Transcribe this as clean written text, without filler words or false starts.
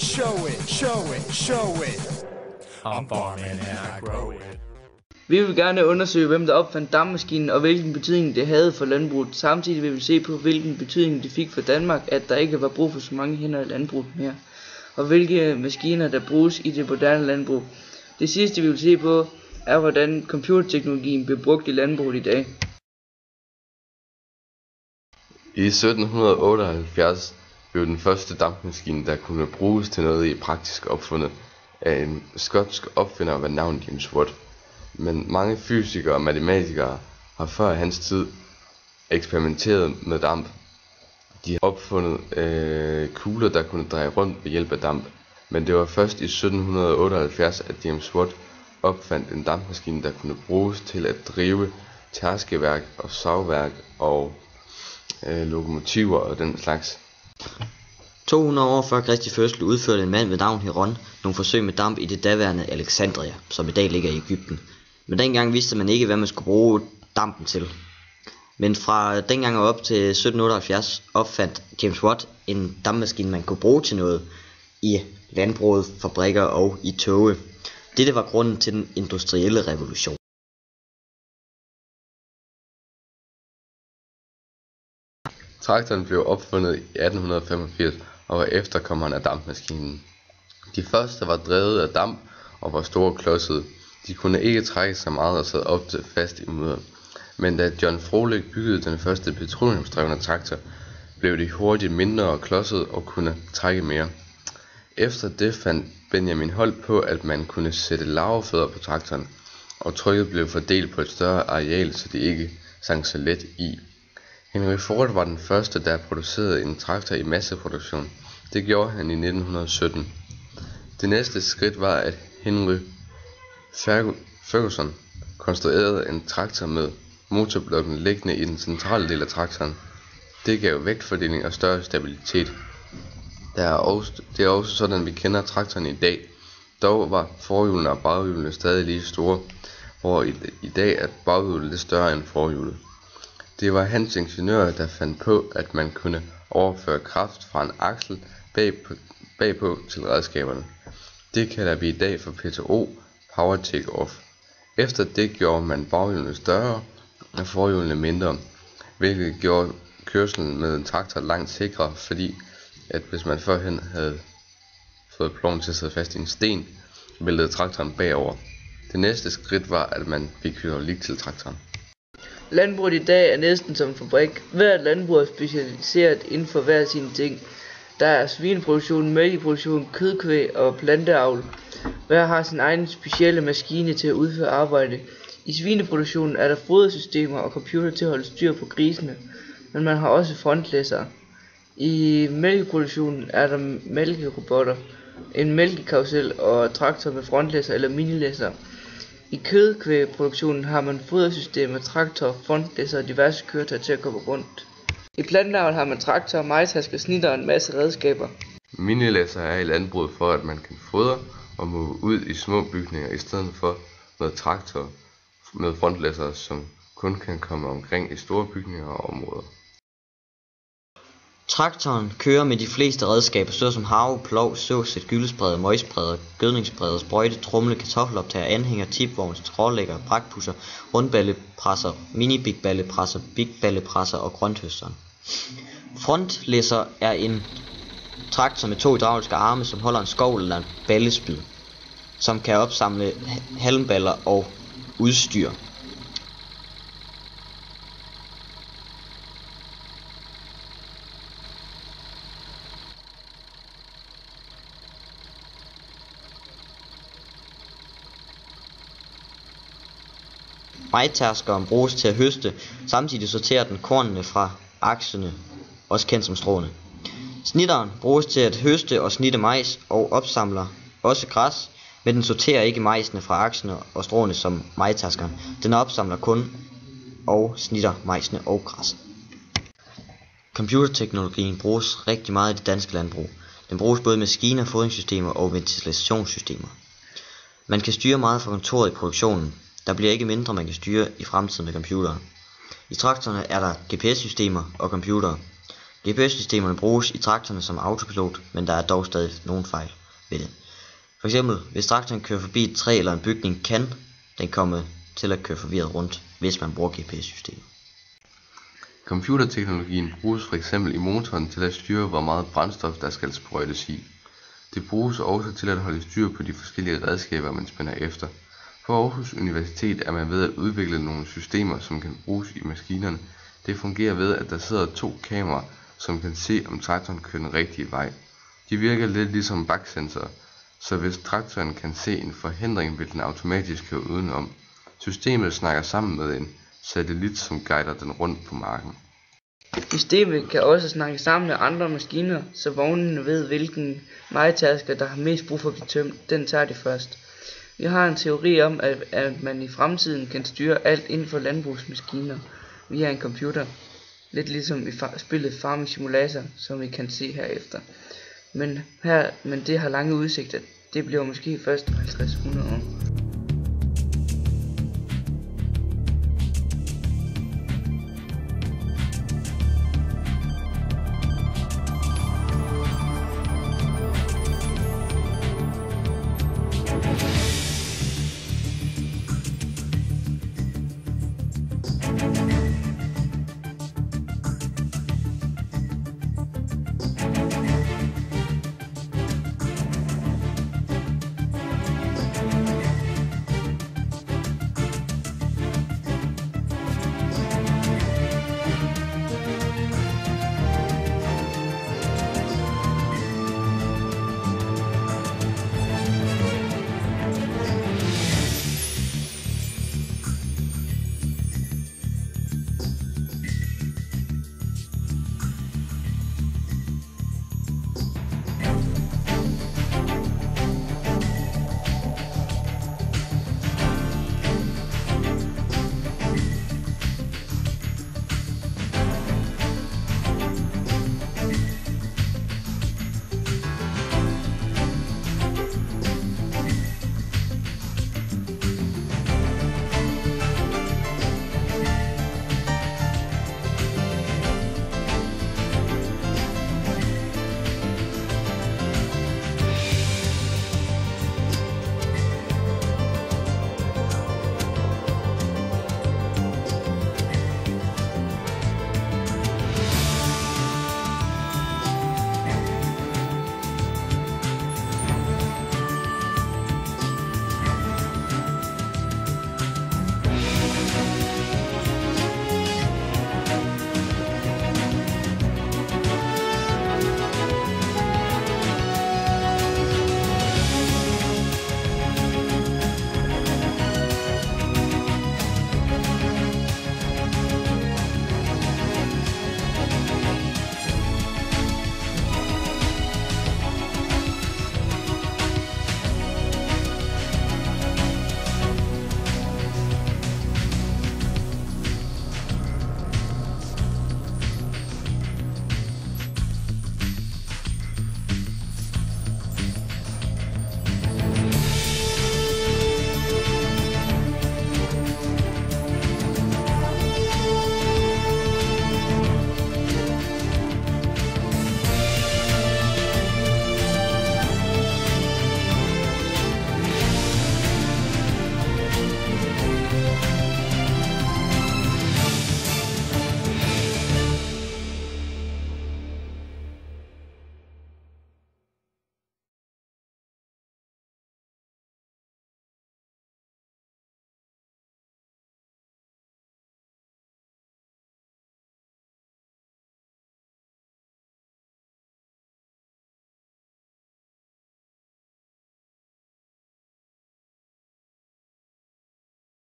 Show it. I'm farming and I grow it. Vi vil gerne undersøge, hvem der opfandt dampmaskinen og hvilken betydning det havde for landbruget. Samtidig vil vi se på, hvilken betydning det fik for Danmark, at der ikke var brug for så mange hænder i landbruget mere, og hvilke maskiner der bruges i det moderne landbrug. Det sidste vi vil se på er, hvordan computerteknologien bliver brugt i landbruget i dag. I 1778 blev den første dampmaskine, der kunne bruges til noget i praktisk, opfundet af en skotsk opfinder ved navn James Watt. Men mange fysikere og matematikere har før hans tid eksperimenteret med damp. De har opfundet kugler, der kunne dreje rundt ved hjælp af damp. Men det var først i 1778, at James Watt opfandt en dampmaskine, der kunne bruges til at drive tærskeværk og savværk og lokomotiver og den slags. 200 år før Kristi fødsel udførte en mand ved navn Heron nogle forsøg med damp i det daværende Alexandria, som i dag ligger i Egypten. Men dengang vidste man ikke, hvad man skulle bruge dampen til. Men fra dengang og op til 1778 opfandt James Watt en dampmaskine, man kunne bruge til noget i landbruget, fabrikker og i toge. Dette var grunden til den industrielle revolution. Traktoren blev opfundet i 1885 og var efterkommeren af dampmaskinen. De første var drevet af damp og var store klodsede. De kunne ikke trække så meget og sad ofte fast i mudder. Men da John Froelich byggede den første petroleumsdrevne traktor, blev de hurtigt mindre og klodsede og kunne trække mere. Efter det fandt Benjamin Holt på, at man kunne sætte larvefødder på traktoren, og trykket blev fordelt på et større areal, så de ikke sank så let i. Henry Ford var den første, der producerede en traktor i masseproduktion. Det gjorde han i 1917. Det næste skridt var, at Henry Ferguson konstruerede en traktor med motorblokken liggende i den centrale del af traktoren. Det gav vægtfordeling og større stabilitet. Det er også sådan, vi kender traktoren i dag. Dog var forhjulene og baghjulene stadig lige store, hvor i dag er baghjulet lidt større end forhjulet. Det var hans ingeniører, der fandt på, at man kunne overføre kraft fra en aksel bagpå til redskaberne. Det kalder vi i dag for PTO, Power Take-Off. Efter det gjorde man baghjulene større og forhjulene mindre, hvilket gjorde kørslen med en traktor langt sikrere, fordi at hvis man førhen havde fået ploven til at sidde fast i en sten, væltede traktoren bagover. Det næste skridt var, at man fik hydraulik til traktoren. Landbruget i dag er næsten som en fabrik. Hvert landbrug er specialiseret inden for hver sine ting. Der er svineproduktion, mælkeproduktion, kødkvæg og planteavl. Hver har sin egen specielle maskine til at udføre arbejde. I svineproduktionen er der fodersystemer og computer til at holde styr på grisene, men man har også frontlæssere. I mælkeproduktionen er der mælkerobotter, en mælkekarusel og traktor med frontlæsser eller minilæsser. I kødkvægproduktionen har man fodersystemer, traktor, frontlæsser og diverse køretøjer til at komme rundt. I planteavl har man traktor, majstasker, snitter og en masse redskaber. Minilæsser er i landbruget for, at man kan fodre og move ud i små bygninger, i stedet for med traktor med frontlæsser, som kun kan komme omkring i store bygninger og områder. Traktoren kører med de fleste redskaber, såsom harve, plov, såsæt, gyldespreder, møgspreder, gødningsspreder, sprøjte, tromle, kartoffeloptager, anhænger, tipvogn, strålægger, brakpusser, rundballepresser, mini-bigballepresser, bigballepresser og grønthøsteren. Frontlæsser er en traktor med 2 hydrauliske arme, som holder en skovl eller en ballespyd, som kan opsamle halmballer og udstyr. Majtærskeren bruges til at høste, samtidig sorterer den kornene fra aksene, også kendt som stråene. Snitteren bruges til at høste og snitte majs og opsamler også græs, men den sorterer ikke majsene fra aksene og stråene som majtærskeren. Den opsamler kun og snitter majsene og græs. Computerteknologien bruges rigtig meget i det danske landbrug. Den bruges både i maskiner, fodringssystemer og ventilationssystemer. Man kan styre meget fra kontoret i produktionen. Der bliver ikke mindre, man kan styre i fremtiden med computere. I traktorerne er der GPS-systemer og computere. GPS-systemerne bruges i traktorerne som autopilot, men der er dog stadig nogle fejl ved det. For eksempel, hvis traktoren kører forbi et træ eller en bygning, kan den komme til at køre forvirret rundt, hvis man bruger GPS-systemet. Computerteknologien bruges for eksempel i motoren til at styre, hvor meget brændstof der skal sprøjtes i. Det bruges også til at holde styr på de forskellige redskaber, man spænder efter. På Aarhus Universitet er man ved at udvikle nogle systemer, som kan bruges i maskinerne. Det fungerer ved, at der sidder 2 kameraer, som kan se, om traktoren kører den rigtige vej. De virker lidt ligesom baksensorer, så hvis traktoren kan se en forhindring, vil den automatisk køre udenom. Systemet snakker sammen med en satellit, som guider den rundt på marken. Systemet kan også snakke sammen med andre maskiner, så vognene ved, hvilken vejtasker, der har mest brug for at blive tømt. Den tager de først. Vi har en teori om, at man i fremtiden kan styre alt inden for landbrugsmaskiner via en computer. Lidt ligesom i spillet Farming Simulator, som vi kan se herefter. Men det har lange udsigter. Det bliver måske først 50-100 år.